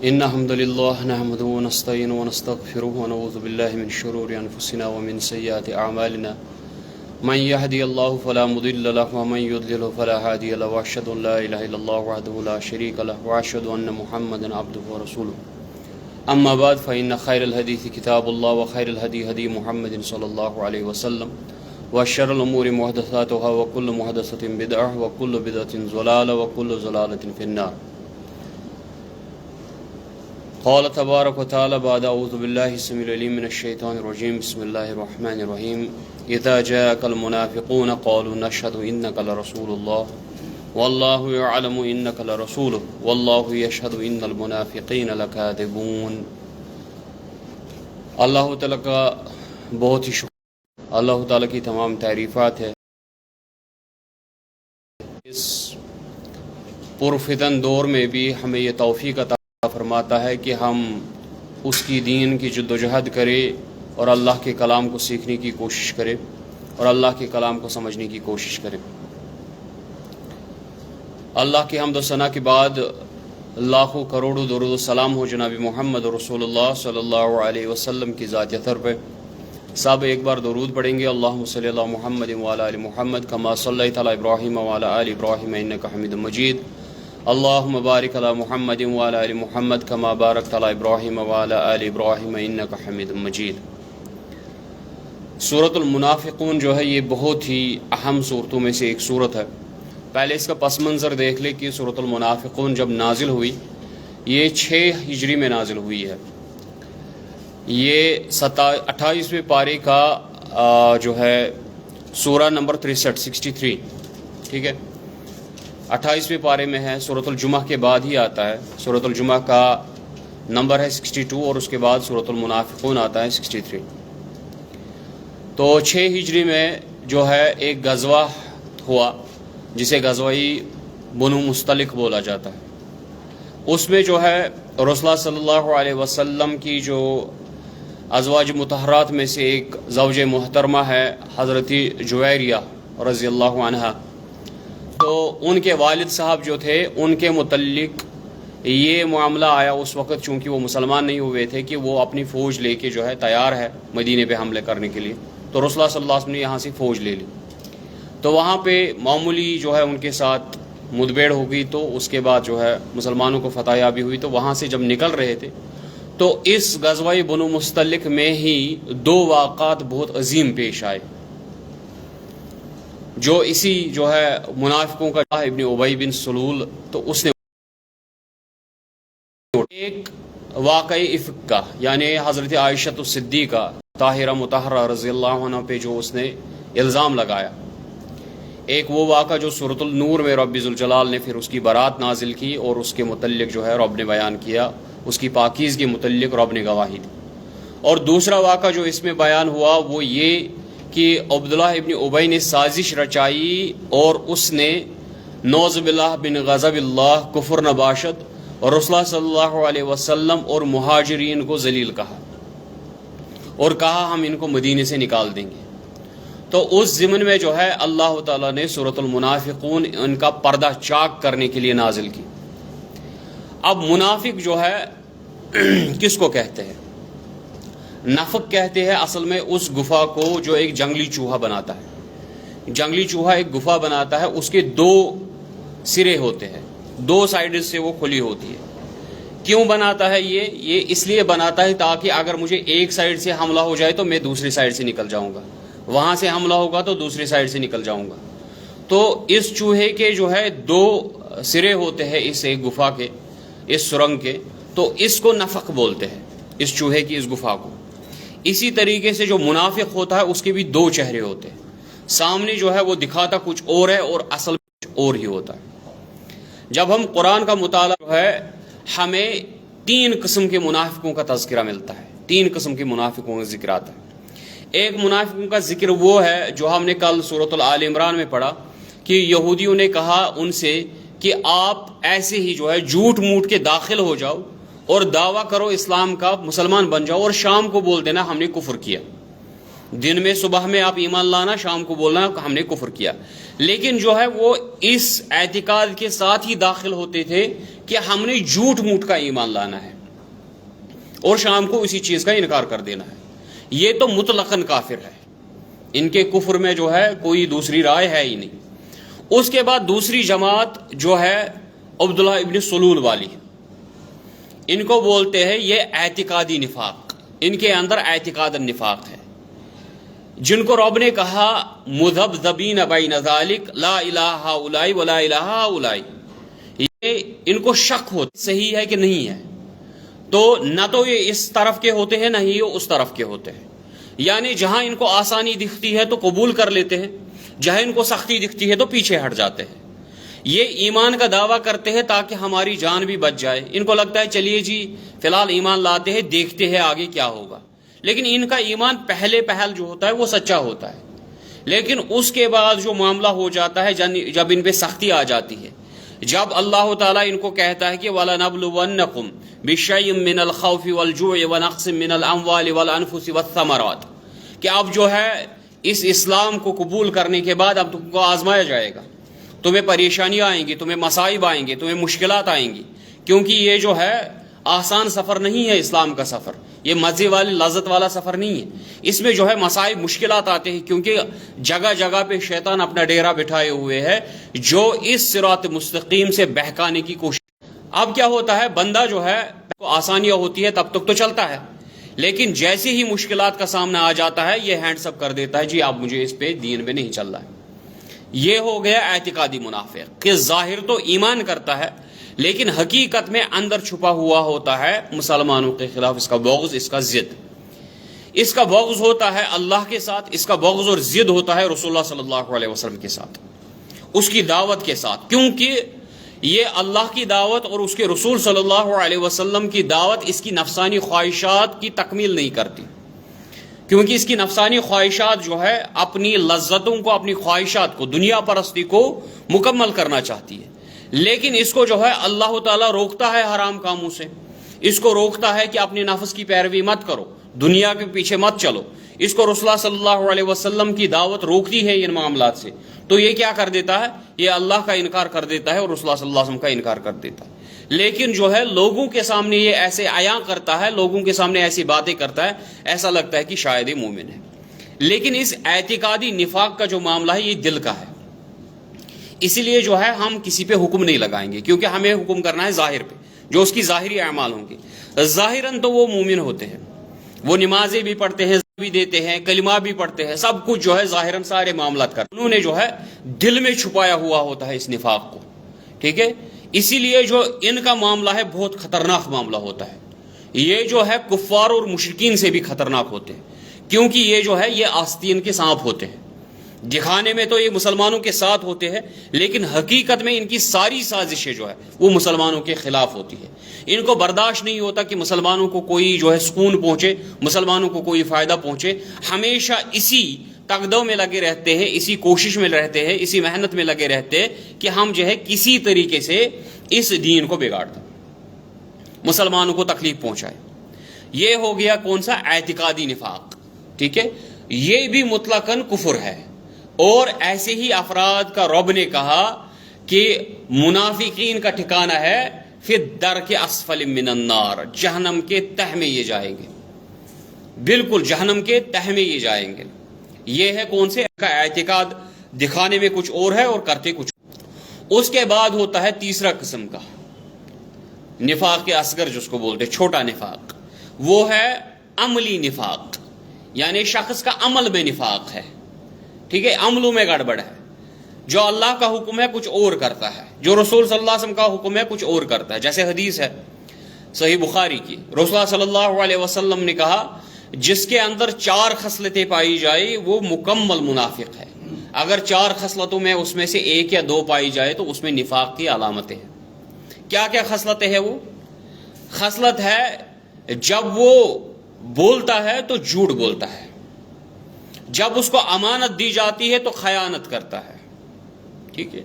إن الحمد لله نحمده ونستعينه ونستغفره ونعوذ بالله من شرور أنفسنا ومن سيئات أعمالنا من يهدي الله فلا مضل له ومن يضلل فلا هادي له وأشهد أن لا إله إلا الله وحده لا شريك له وأشهد أن محمدا عبده ورسوله أما بعد فإن خير الحديث كتاب الله وخير الهدي هدي محمد صلى الله عليه وسلم وشر الأمور محدثاتها وكل محدثة بدعة وكل بدعة ضلالة وكل ضلالة في النار. قال تبارك وتعالى بعد أعوذ بالله السميع العليم من الشيطان الرجيم بسم الله الرحمن الرحيم إذا جاءك المنافقون قالوا نشهد إنك لرسول الله والله يعلم إنك لرسوله والله يشهد إن المنافقين لكاذبون. اللہ تعالیٰ کا بہت ہی شکر، اللہ تعالیٰ کی تمام تعریفات ہے. اس پرفتن دور میں بھی ہمیں یہ توفیق عطا فرماتا ہے کہ ہم اس کی دین کی جد و جہد کریں اور اللہ کے کلام کو سیکھنے کی کوشش کریں اور اللہ کے کلام کو سمجھنے کی کوشش کریں. اللہ کی حمد و ثنا کے بعد لاکھوں کروڑوں درود و سلام ہو جناب محمد رسول اللہ صلی اللہ علیہ وسلم کی ذات اطہر پہ. سب ایک بار درود پڑھیں گے. اللہم صلی علی محمد وعلی آل محمد کما صلیت علی ابراہیم وعلی آل ابراہیم انک حمید مجید. اللہم بارک علی محمد وعلی آل محمد کما بارکت علی ابراہیم وعلی آل ابراہیم انک حمید مجید. سورۃ المنافقون جو ہے یہ بہت ہی اہم صورتوں میں سے ایک صورت ہے. پہلے اس کا پس منظر دیکھ لیں کہ سورۃ المنافقون جب نازل ہوئی یہ 6 ہجری میں نازل ہوئی ہے. یہ 28ویں پارے کا جو ہے سورہ نمبر 63 ٹھیک ہے، 28ویں پارے میں ہے. سورۃ الجمعہ کے بعد ہی آتا ہے. سورۃ الجمعہ کا نمبر ہے 62 اور اس کے بعد سورۃ المنافقون آتا ہے 63. تو 6 ہجری میں جو ہے ایک غزوہ ہوا جسے غزوہ بنو مستلق بولا جاتا ہے. اس میں جو ہے رسول اللہ صلی اللہ علیہ وسلم کی جو ازواج مطہرات میں سے ایک زوج محترمہ ہے حضرت جویریہ رضی اللہ عنہا، تو ان کے والد صاحب جو تھے ان کے متعلق یہ معاملہ آیا اس وقت، چونکہ وہ مسلمان نہیں ہوئے تھے، کہ وہ اپنی فوج لے کے جو ہے تیار ہے مدینے پہ حملے کرنے کے لیے. تو رسول اللہ صلی اللہ علیہ وسلم نے یہاں سے فوج لے لی. تو وہاں پہ معمولی جو ہے ان کے ساتھ مدبیڑ ہو گئی. تو اس کے بعد جو ہے مسلمانوں کو فتح یابی ہوئی. تو وہاں سے جب نکل رہے تھے تو اس غزوہ بنو مستلق میں ہی 2 واقعات بہت عظیم پیش آئے، جو اسی جو ہے منافقوں کا ابن ابی بن سلول، تو اس نے ایک واقعی افک کا، یعنی حضرت عائشہ صدیقہ طاہرہ مطہرہ رضی اللہ عنہ پہ جو اس نے الزام لگایا. ایک وہ واقعہ جو سورۃ النور میں رب ذوالجلال نے پھر اس کی برات نازل کی اور اس کے متعلق جو ہے رب نے بیان کیا، اس کی پاکیزگی کے متعلق رب نے گواہی دی. اور دوسرا واقعہ جو اس میں بیان ہوا وہ یہ کہ عبداللہ ابن ابی نے سازش رچائی اور اس نے نعوذ باللہ بن غضب اللہ کفر نباشد اور رسول اللہ صلی اللہ علیہ وسلم اور مہاجرین کو ذلیل کہا اور کہا ہم ان کو مدینے سے نکال دیں گے. تو اس ضمن میں جو ہے اللہ تعالیٰ نے سورۃ المنافقون ان کا پردہ چاک کرنے کے لیے نازل کی. اب منافق جو ہے کس کو کہتے ہیں؟ نفق کہتے ہیں اصل میں اس گفا کو جو ایک جنگلی چوہا بناتا ہے. جنگلی چوہا ایک گفا بناتا ہے، اس کے 2 سرے ہوتے ہیں، 2 سائڈ سے وہ کھلی ہوتی ہے. کیوں بناتا ہے یہ اس لیے بناتا ہے تاکہ اگر مجھے ایک سائڈ سے حملہ ہو جائے تو میں دوسری سائڈ سے نکل جاؤں گا، وہاں سے حملہ ہوگا تو دوسری سائڈ سے نکل جاؤں گا. تو اس چوہے کے جو ہے 2 سرے ہوتے ہیں اس ایک گفا کے، اس سرنگ کے، تو اس کو نفق بولتے ہیں، اس چوہے کی اس گفا کو. اسی طریقے سے جو منافق ہوتا ہے اس کے بھی 2 چہرے ہوتے ہیں. سامنے جو ہے وہ دکھاتا کچھ اور ہے اور اصل کچھ اور ہی ہوتا ہے. جب ہم قرآن کا مطالعہ جو ہے ہمیں 3 قسم کے منافقوں کا تذکرہ ملتا ہے. 3 قسم کے منافقوں کا ذکر آتا ہے. ایک منافقوں کا ذکر وہ ہے جو ہم نے کل سورۃ آل عمران میں پڑھا کہ یہودیوں نے کہا ان سے کہ آپ ایسے ہی جو ہے جھوٹ موٹ کے داخل ہو جاؤ اور دعویٰ کرو اسلام کا، مسلمان بن جاؤ اور شام کو بول دینا ہم نے کفر کیا. دن میں صبح میں آپ ایمان لانا، شام کو بولنا ہم نے کفر کیا. لیکن جو ہے وہ اس اعتقاد کے ساتھ ہی داخل ہوتے تھے کہ ہم نے جھوٹ موٹ کا ایمان لانا ہے اور شام کو اسی چیز کا انکار کر دینا ہے، یہ تو مطلقاً کافر ہے، ان کے کفر میں جو ہے کوئی دوسری رائے ہے ہی نہیں۔ اس کے بعد دوسری جماعت جو ہے عبداللہ ابن سلول والی، ان کو بولتے ہیں یہ اعتقادی نفاق، ان کے اندر اعتقاد النفاق ہے، جن کو رب نے کہا مذبذبین بین ذالک لا الہ ہؤلاء ولا الہ ہؤلاء، یہ ان کو شک ہو صحیح ہے کہ نہیں ہے، تو نہ تو یہ اس طرف کے ہوتے ہیں نہ ہی یہ اس طرف کے ہوتے ہیں، یعنی جہاں ان کو آسانی دکھتی ہے تو قبول کر لیتے ہیں، جہاں ان کو سختی دکھتی ہے تو پیچھے ہٹ جاتے ہیں۔ یہ ایمان کا دعویٰ کرتے ہیں تاکہ ہماری جان بھی بچ جائے، ان کو لگتا ہے چلیے جی فی الحال ایمان لاتے ہیں، دیکھتے ہیں آگے کیا ہوگا، لیکن ان کا ایمان پہلے پہل جو ہوتا ہے وہ سچا ہوتا ہے، لیکن اس کے بعد جو معاملہ ہو جاتا ہے، جب ان پہ سختی آ جاتی ہے، جب اللہ تعالیٰ ان کو کہتا ہے کہ وَلَنَبْلُوَنَّكُمْ بِشَيْءٍ مِّنَ الْخَوْفِ وَالْجُوعِ وَنَقْصٍ مِّنَ الْأَمْوَالِ وَالْأَنفُسِ وَالثَّمَرَاتِ، کہ اب جو ہے اس اسلام کو قبول کرنے کے بعد اب تم کو آزمایا جائے گا، تمہیں پریشانیاں آئیں گی، تمہیں مصائب آئیں گے، تمہیں مشکلات آئیں گی، کیونکہ یہ جو ہے آسان سفر نہیں ہے، اسلام کا سفر یہ مزے والی لذت والا سفر نہیں ہے، اس میں جو ہے مصائب مشکلات آتے ہیں، کیونکہ جگہ جگہ پہ شیطان اپنا ڈیرا بٹھائے ہوئے ہے جو اس صراط مستقیم سے بہکانے کی کوشش۔ اب کیا ہوتا ہے، بندہ جو ہے آسانیاں ہوتی ہے تب تک تو چلتا ہے، لیکن جیسے ہی مشکلات کا سامنا آ جاتا ہے یہ ہینڈز اپ کر دیتا ہے، جی اب مجھے اس پہ دین پہ نہیں چل رہا ہے۔ یہ ہو گیا اعتقادی منافق کہ ظاہر تو ایمان کرتا ہے لیکن حقیقت میں اندر چھپا ہوا ہوتا ہے مسلمانوں کے خلاف اس کا بغض، اس کا ضد، اس کا بغض ہوتا ہے اللہ کے ساتھ، اس کا بغض اور ضد ہوتا ہے رسول اللہ صلی اللہ علیہ وسلم کے ساتھ، اس کی دعوت کے ساتھ، کیونکہ یہ اللہ کی دعوت اور اس کے رسول صلی اللہ علیہ وسلم کی دعوت اس کی نفسانی خواہشات کی تکمیل نہیں کرتی، کیونکہ اس کی نفسانی خواہشات جو ہے اپنی لذتوں کو، اپنی خواہشات کو، دنیا پرستی کو مکمل کرنا چاہتی ہے، لیکن اس کو جو ہے اللہ تعالیٰ روکتا ہے حرام کاموں سے، اس کو روکتا ہے کہ اپنے نفس کی پیروی مت کرو، دنیا کے پیچھے مت چلو، اس کو رسول اللہ صلی اللہ علیہ وسلم کی دعوت روکتی ہے ان معاملات سے، تو یہ کیا کر دیتا ہے، یہ اللہ کا انکار کر دیتا ہے اور رسول اللہ صلی اللہ علیہ وسلم کا انکار کر دیتا ہے، لیکن جو ہے لوگوں کے سامنے یہ ایسے عیاں کرتا ہے، لوگوں کے سامنے ایسی باتیں کرتا ہے، ایسا لگتا ہے کہ شاید یہ مومن ہے، لیکن اس اعتقادی نفاق کا جو معاملہ ہے یہ دل کا ہے، اسی لیے جو ہے ہم کسی پہ حکم نہیں لگائیں گے، کیونکہ ہمیں حکم کرنا ہے ظاہر پہ، جو اس کی ظاہری اعمال ہوں گے، ظاہراً تو وہ مومن ہوتے ہیں، وہ نمازیں بھی پڑھتے ہیں، بھی دیتے ہیں، کلمہ بھی پڑھتے ہیں، سب کچھ جو ہے ظاہراً سارے معاملات کرتے ہیں، انہوں نے جو ہے دل میں چھپایا ہوا ہوتا ہے اس نفاق کو، ٹھیک ہے، اسی لیے جو ان کا معاملہ ہے بہت خطرناک معاملہ ہوتا ہے، یہ جو ہے کفار اور مشرکین سے بھی خطرناک ہوتے ہیں، کیونکہ یہ جو ہے یہ آستین کے سانپ ہوتے ہیں، دکھانے میں تو یہ مسلمانوں کے ساتھ ہوتے ہیں لیکن حقیقت میں ان کی ساری سازشیں جو ہے وہ مسلمانوں کے خلاف ہوتی ہے، ان کو برداشت نہیں ہوتا کہ مسلمانوں کو کوئی جو ہے سکون پہنچے، مسلمانوں کو کوئی فائدہ پہنچے، ہمیشہ اسی تقدوں میں لگے رہتے ہیں، اسی کوشش میں رہتے ہیں، اسی محنت میں لگے رہتے ہیں کہ ہم جو ہے کسی طریقے سے اس دین کو بگاڑ دیں، مسلمانوں کو تکلیف پہنچائے۔ یہ ہو گیا کون سا، اعتقادی نفاق، ٹھیک ہے، یہ بھی مطلقاً کفر ہے، اور ایسے ہی افراد کا رب نے کہا کہ منافقین کا ٹھکانہ ہے فی الدرک اسفل من النار، جہنم کے تہ میں یہ جائیں گے، بالکل جہنم کے تہ میں یہ جائیں گے۔ یہ ہے کون سے کا اعتقاد، دکھانے میں کچھ اور ہے اور کرتے کچھ۔ اس کے بعد ہوتا ہے تیسرا قسم کا نفاق اصغر، جس کو بولتے چھوٹا نفاق، وہ ہے عملی نفاق، یعنی شخص کا عمل میں نفاق ہے، ٹھیک ہے، عملوں میں گڑبڑ ہے، جو اللہ کا حکم ہے کچھ اور کرتا ہے، جو رسول صلی اللہ علیہ وسلم کا حکم ہے کچھ اور کرتا ہے، جیسے حدیث ہے صحیح بخاری کی، رسول اللہ صلی اللہ علیہ وسلم نے کہا جس کے اندر 4 خصلتیں پائی جائے وہ مکمل منافق ہے، اگر 4 خصلتوں میں اس میں سے 1 یا 2 پائی جائے تو اس میں نفاق کی علامتیں ہیں۔ کیا کیا خصلتیں ہیں؟ وہ خصلت ہے جب وہ بولتا ہے تو جھوٹ بولتا ہے، جب اس کو امانت دی جاتی ہے تو خیانت کرتا ہے، ٹھیک ہے،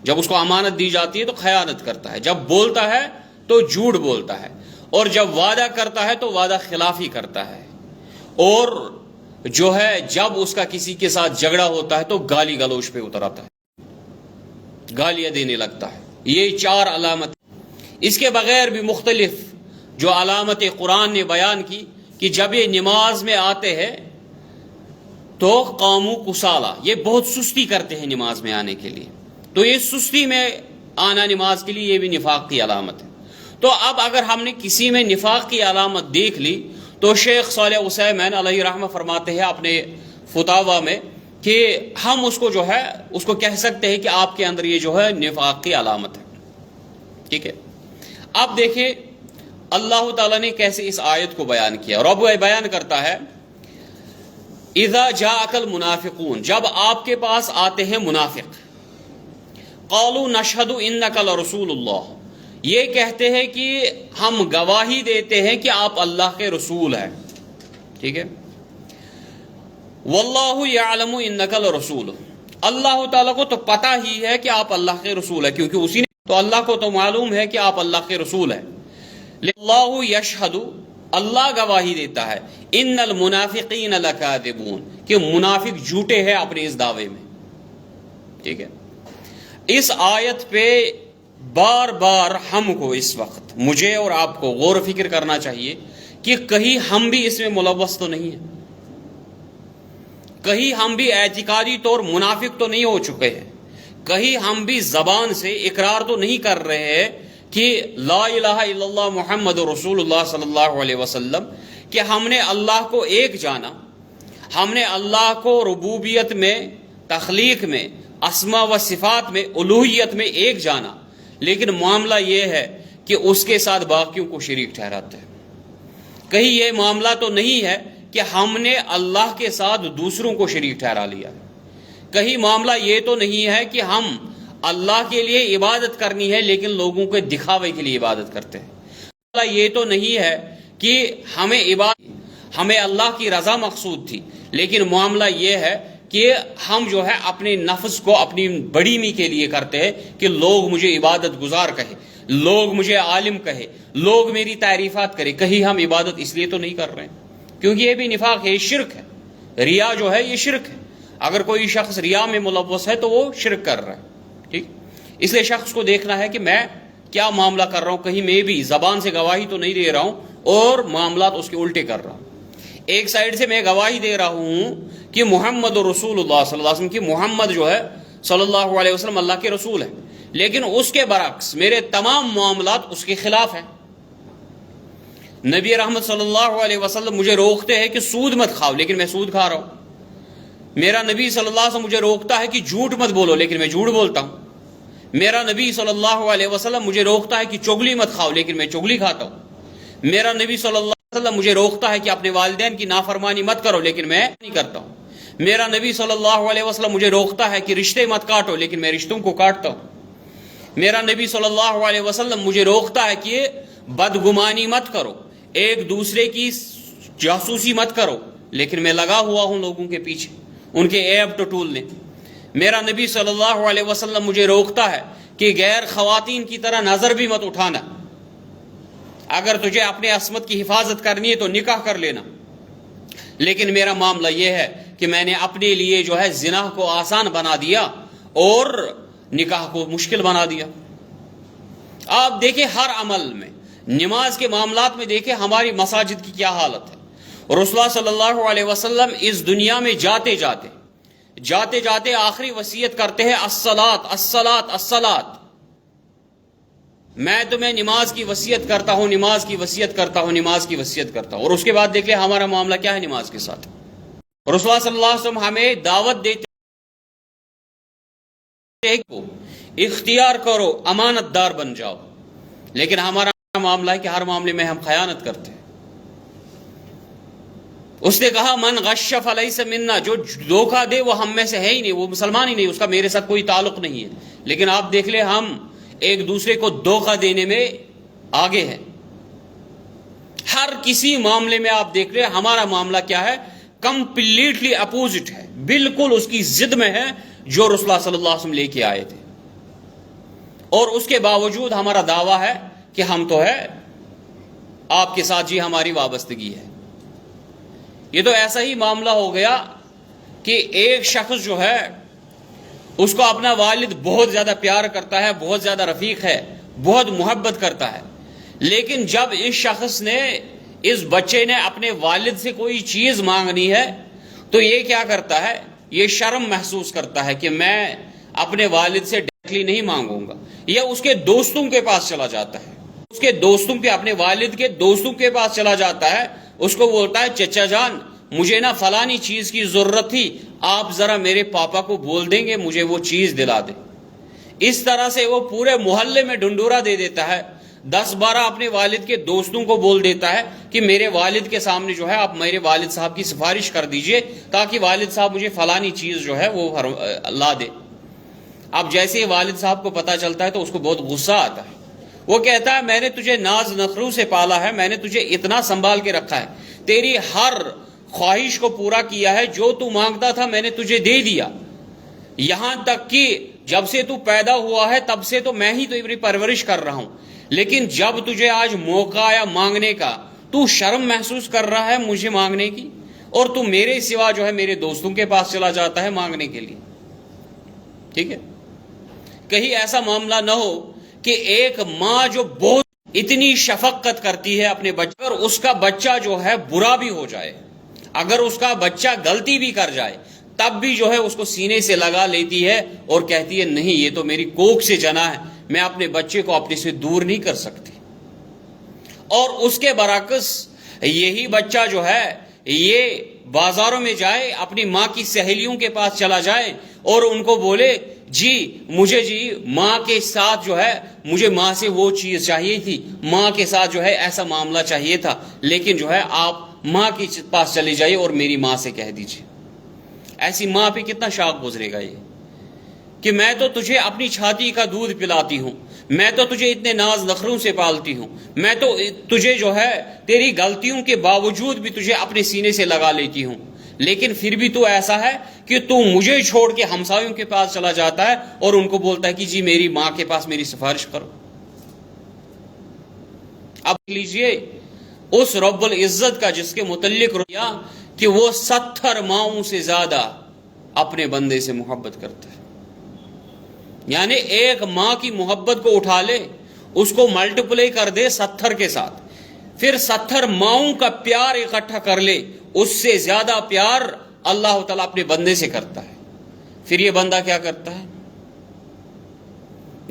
جب اس کو امانت دی جاتی ہے تو خیانت کرتا ہے، جب بولتا ہے تو جھوٹ بولتا ہے، اور جب وعدہ کرتا ہے تو وعدہ خلافی کرتا ہے، اور جو ہے جب اس کا کسی کے ساتھ جھگڑا ہوتا ہے تو گالی گلوچ پہ اتر آتا ہے، گالیاں دینے لگتا ہے۔ یہ 4 علامت، اس کے بغیر بھی مختلف جو علامت قرآن نے بیان کی کہ جب یہ نماز میں آتے ہیں تو قاموا کسالا، یہ بہت سستی کرتے ہیں نماز میں آنے کے لیے. تو یہ سستی میں آنا نماز کے لیے یہ بھی نفاق کی علامت ہے. تو اب اگر ہم نے کسی میں نفاق کی علامت دیکھ لی تو شیخ صالح عثیمین علیہ رحمہ فرماتے ہیں اپنے فتاوا میں کہ ہم اس کو جو ہے اس کو کہہ سکتے ہیں کہ آپ کے اندر یہ جو ہے نفاق کی علامت ہے. ٹھیک ہے. اب دیکھیں اللہ تعالیٰ نے کیسے اس آیت کو بیان کیا. رب بیان کرتا ہے اذا جاءک المنافقون، جب آپ کے پاس آتے ہیں منافق، قالوا نشہد انک لرسول اللہ، یہ کہتے ہیں کہ ہم گواہی دیتے ہیں کہ آپ اللہ کے رسول ہیں. ٹھیک ہے. واللہ یعلم انک لرسول، اللہ تعالیٰ کو تو پتہ ہی ہے کہ آپ اللہ کے رسول ہیں، کیونکہ اسی نے تو اللہ کو تو معلوم ہے کہ آپ اللہ کے رسول ہیں. اللہ یشہد، اللہ گواہی دیتا ہے، ان المنافقین لکاذبون، کہ منافق جھوٹے ہیں اپنے اس دعوے میں. ٹھیک ہے. اس آیت پہ بار بار ہم کو اس وقت، مجھے اور آپ کو غور و فکر کرنا چاہیے کہ کہیں ہم بھی اس میں ملوث تو نہیں ہیں، کہیں ہم بھی اعتقادی طور منافق تو نہیں ہو چکے ہیں، کہیں ہم بھی زبان سے اقرار تو نہیں کر رہے ہیں کہ لا الہ الا اللہ محمد رسول اللہ صلی اللہ علیہ وسلم، کہ ہم نے اللہ کو ایک جانا، ہم نے اللہ کو ربوبیت میں، تخلیق میں، اسماء و صفات میں، الوہیت میں ایک جانا، لیکن معاملہ یہ ہے کہ اس کے ساتھ باقیوں کو شریک ٹھہراتے ہیں. کہیں یہ معاملہ تو نہیں ہے کہ ہم نے اللہ کے ساتھ دوسروں کو شریک ٹھہرا لیا. کہیں معاملہ یہ تو نہیں ہے کہ ہم اللہ کے لیے عبادت کرنی ہے لیکن لوگوں کے دکھاوے کے لیے عبادت کرتے ہیں. معاملہ یہ تو نہیں ہے کہ ہمیں اللہ کی رضا مقصود تھی، لیکن معاملہ یہ ہے کہ ہم جو ہے اپنے نفس کو اپنی بڑیمی کے لیے کرتے ہیں کہ لوگ مجھے عبادت گزار کہے، لوگ مجھے عالم کہے، لوگ میری تعریفات کرے. کہیں ہم عبادت اس لیے تو نہیں کر رہے ہیں، کیونکہ یہ بھی نفاق ہے، یہ شرک ہے. ریا جو ہے یہ شرک ہے. اگر کوئی شخص ریا میں ملوث ہے تو وہ شرک کر رہا ہے. ٹھیک. اس لیے شخص کو دیکھنا ہے کہ میں کیا معاملہ کر رہا ہوں، کہیں میں بھی زبان سے گواہی تو نہیں دے رہا ہوں اور معاملات اس کے الٹے کر رہا ہوں. ایک سائڈ سے میں گواہی دے رہا ہوں کہ محمد رسول اللہ صلی اللہ علیہ وسلم، کہ محمد جو ہے صلی اللہ علیہ وسلم اللہ کے رسول ہے، لیکن اس کے برعکس میرے تمام معاملات اس کے خلاف ہیں. نبی رحمت صلی اللہ علیہ وسلم مجھے روکتے ہیں کہ سود مت کھاؤ، لیکن میں سود کھا رہا ہوں. میرا نبی صلی اللہ علیہ وسلم مجھے روکتا ہے کہ جھوٹ مت بولو، لیکن میں جھوٹ بولتا ہوں. میرا نبی صلی اللہ علیہ وسلم مجھے روکتا ہے کہ چغلی مت کھاؤ، لیکن میں چغلی کھاتا ہوں. میرا نبی صلی اللہ علیہ وسلم مجھے روکتا ہے کہ اپنے والدین کی نافرمانی مت کرو، لیکن میں نہیں کرتا ہوں. میرا نبی صلی اللہ علیہ وسلم مجھے روکتا ہے کہ رشتے مت کاٹو، لیکن میں رشتوں کو کاٹتا ہوں. میرا نبی صلی اللہ علیہ وسلم مجھے روکتا ہے کہ بدگمانی مت کرو، ایک دوسرے کی جاسوسی مت کرو، لیکن میں لگا ہوا ہوں لوگوں کے پیچھے ان کے عیب ٹٹولنے. میرا نبی صلی اللہ علیہ وسلم مجھے روکتا ہے کہ غیر خواتین کی طرح نظر بھی مت اٹھانا، اگر تجھے اپنے عصمت کی حفاظت کرنی ہے تو نکاح کر لینا. لیکن میرا معاملہ یہ ہے کہ میں نے اپنے لیے جو ہے زنا کو آسان بنا دیا اور نکاح کو مشکل بنا دیا. آپ دیکھیں ہر عمل میں، نماز کے معاملات میں دیکھیں ہماری مساجد کی کیا حالت ہے. رسول اللہ صلی اللہ علیہ وسلم اس دنیا میں جاتے جاتے آخری وصیت کرتے ہیں الصلاۃ الصلاۃ الصلاۃ، میں تمہیں نماز کی وصیت کرتا ہوں، نماز کی وصیت کرتا ہوں، نماز کی وصیت کرتا ہوں. اور اس کے بعد دیکھ لیں ہمارا معاملہ کیا ہے نماز کے ساتھ. رسول اللہ صلی اللہ علیہ وسلم ہمیں دعوت دیتے ہیں اختیار کرو، امانت دار بن جاؤ، لیکن ہمارا معاملہ ہے کہ ہر معاملے میں ہم خیانت کرتے ہیں. اس نے کہا من غش فلیس منا، جو دھوکہ دے وہ ہم میں سے ہے ہی نہیں، وہ مسلمان ہی نہیں، اس کا میرے ساتھ کوئی تعلق نہیں ہے. لیکن آپ دیکھ لیں ہم ایک دوسرے کو دھوکہ دینے میں آگے ہیں. ہر کسی معاملے میں آپ دیکھ رہے ہیں ہمارا معاملہ کیا ہے، کمپلیٹلی اپوزٹ ہے، بالکل اس کی ضد میں ہے جو رسول اللہ صلی اللہ علیہ وسلم لے کے آئے تھے. اور اس کے باوجود ہمارا دعویٰ ہے کہ ہم تو ہے آپ کے ساتھ جی ہماری وابستگی ہے. یہ تو ایسا ہی معاملہ ہو گیا کہ ایک شخص جو ہے اس کو اپنا والد بہت زیادہ پیار کرتا ہے، بہت زیادہ رفیق ہے، بہت محبت کرتا ہے، لیکن جب اس شخص نے، اس بچے نے اپنے والد سے کوئی چیز مانگنی ہے تو یہ کیا کرتا ہے؟ یہ شرم محسوس کرتا ہے کہ میں اپنے والد سے ڈائریکٹلی نہیں مانگوں گا، یا اس کے دوستوں کے پاس چلا جاتا ہے، اس کے دوستوں کے، اپنے والد کے دوستوں کے پاس چلا جاتا ہے، اس کو بولتا ہے چچا جان مجھے نا فلانی چیز کی ضرورت تھی، آپ ذرا میرے پاپا کو بول دیں گے مجھے وہ چیز دلا دیں۔ اس طرح سے وہ پورے محلے میں ڈنڈورا دے دیتا ہے، 10-12 اپنے والد کے دوستوں کو بول دیتا ہے کہ میرے والد کے سامنے جو ہے آپ میرے والد صاحب کی سفارش کر دیجئے تاکہ والد صاحب مجھے فلانی چیز جو ہے وہ لا دے۔ اب جیسے ہی والد صاحب کو پتہ چلتا ہے تو اس کو بہت غصہ آتا ہے، وہ کہتا ہے میں نے تجھے ناز نخرو سے پالا ہے، میں نے تجھے اتنا سنبھال کے رکھا ہے، تیری ہر خواہش کو پورا کیا ہے، جو تو مانگتا تھا میں نے تجھے دے دیا، یہاں تک کہ جب سے تو پیدا ہوا ہے تب سے تو میں ہی تیری پرورش کر رہا ہوں، لیکن جب تجھے آج موقع آیا مانگنے کا تو شرم محسوس کر رہا ہے مجھے مانگنے کی، اور تو میرے سوا جو ہے میرے دوستوں کے پاس چلا جاتا ہے مانگنے کے لیے۔ ٹھیک ہے، کہیں ایسا معاملہ نہ ہو کہ ایک ماں جو بہت اتنی شفقت کرتی ہے اپنے بچے، اور اس کا بچہ جو ہے برا بھی ہو جائے، اگر اس کا بچہ غلطی بھی کر جائے تب بھی جو ہے اس کو سینے سے لگا لیتی ہے اور کہتی ہے نہیں یہ تو میری کوکھ سے جنا ہے، میں اپنے بچے کو اپنے سے دور نہیں کر سکتی۔ اور اس کے برعکس یہی بچہ جو ہے یہ بازاروں میں جائے، اپنی ماں کی سہیلیوں کے پاس چلا جائے اور ان کو بولے جی مجھے جی ماں کے ساتھ جو ہے مجھے ماں سے وہ چیز چاہیے تھی، ماں کے ساتھ جو ہے ایسا معاملہ چاہیے تھا، لیکن جو ہے آپ ماں کے پاس چلے جائیے اور میری ماں سے کہہ دیجیے۔ ایسی ماں پہ کتنا شاق گزرے گا یہ کہ میں تو تجھے اپنی چھاتی کا دودھ پلاتی ہوں، میں تو تجھے اتنے ناز نخروں سے پالتی ہوں، میں تو تجھے جو ہے تیری غلطیوں کے باوجود بھی تجھے اپنے سینے سے لگا لیتی ہوں، لیکن پھر بھی تو ایسا ہے کہ تو مجھے چھوڑ کے ہمسایوں کے پاس چلا جاتا ہے اور ان کو بولتا ہے کہ جی میری ماں کے پاس میری سفارش کرو۔ اب لیجئے اس رب العزت کا جس کے متعلق رویا کہ وہ 70 ماؤں سے زیادہ اپنے بندے سے محبت کرتا ہے، یعنی ایک ماں کی محبت کو اٹھا لے، اس کو ملٹیپلائی کر دے 70 کے ساتھ، پھر 70 ماؤں کا پیار اکٹھا کر لے، اس سے زیادہ پیار اللہ تعالیٰ اپنے بندے سے کرتا ہے۔ پھر یہ بندہ کیا کرتا ہے؟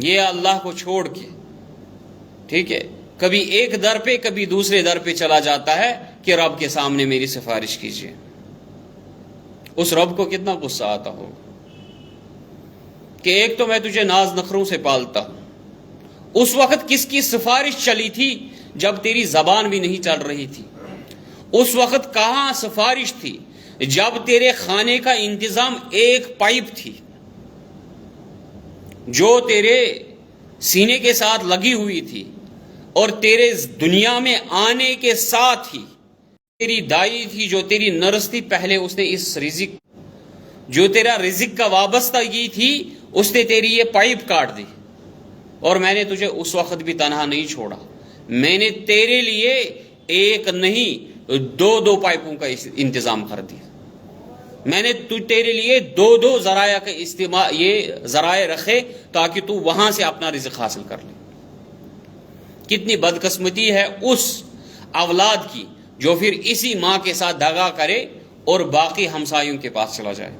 یہ اللہ کو چھوڑ کے، ٹھیک ہے، کبھی ایک در پہ کبھی دوسرے در پہ چلا جاتا ہے کہ رب کے سامنے میری سفارش کیجیے۔ اس رب کو کتنا غصہ آتا ہوگا کہ ایک تو میں تجھے ناز نخروں سے پالتا ہوں، اس وقت کس کی سفارش چلی تھی جب تیری زبان بھی نہیں چل رہی تھی، اس وقت کہاں سفارش تھی جب تیرے کھانے کا انتظام ایک پائپ تھی جو تیرے سینے کے ساتھ لگی ہوئی تھی، اور تیرے دنیا میں آنے کے ساتھ ہی تیری دائی تھی جو تیری نرس تھی، پہلے اس نے اس رزق جو تیرا رزق کا وابستگی تھی اس نے تیری یہ پائپ کاٹ دی، اور میں نے تجھے اس وقت بھی تنہا نہیں چھوڑا، میں نے تیرے لیے ایک نہیں 2 پائپوں کا انتظام کر دیا، میں نے تیرے لیے 2 ذرائع کا استعمال، یہ ذرائع رکھے تاکہ تو وہاں سے اپنا رزق حاصل کر لے۔ کتنی بدقسمتی ہے اس اولاد کی جو پھر اسی ماں کے ساتھ دغا کرے اور باقی ہمسایوں کے پاس چلا جائے۔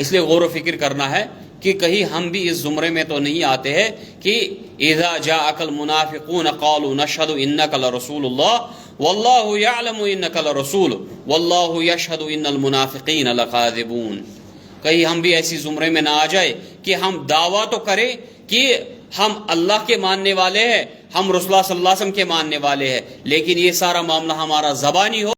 اس لیے غور و فکر کرنا ہے کہ کہیں ہم بھی اس زمرے میں تو نہیں آتے ہیں کہ اذا جاءک المنافقون قالوا نشهد انک لرسول اللہ واللہ یعلم انک لرسول واللہ یشہد ان المنافقین لکاذبون۔ کہیں ہم بھی ایسی زمرے میں نہ آ جائے کہ ہم دعویٰ تو کریں کہ ہم اللہ کے ماننے والے ہیں، ہم رسول اللہ صلی اللہ علیہ وسلم کے ماننے والے ہیں، لیکن یہ سارا معاملہ ہمارا زبانی ہو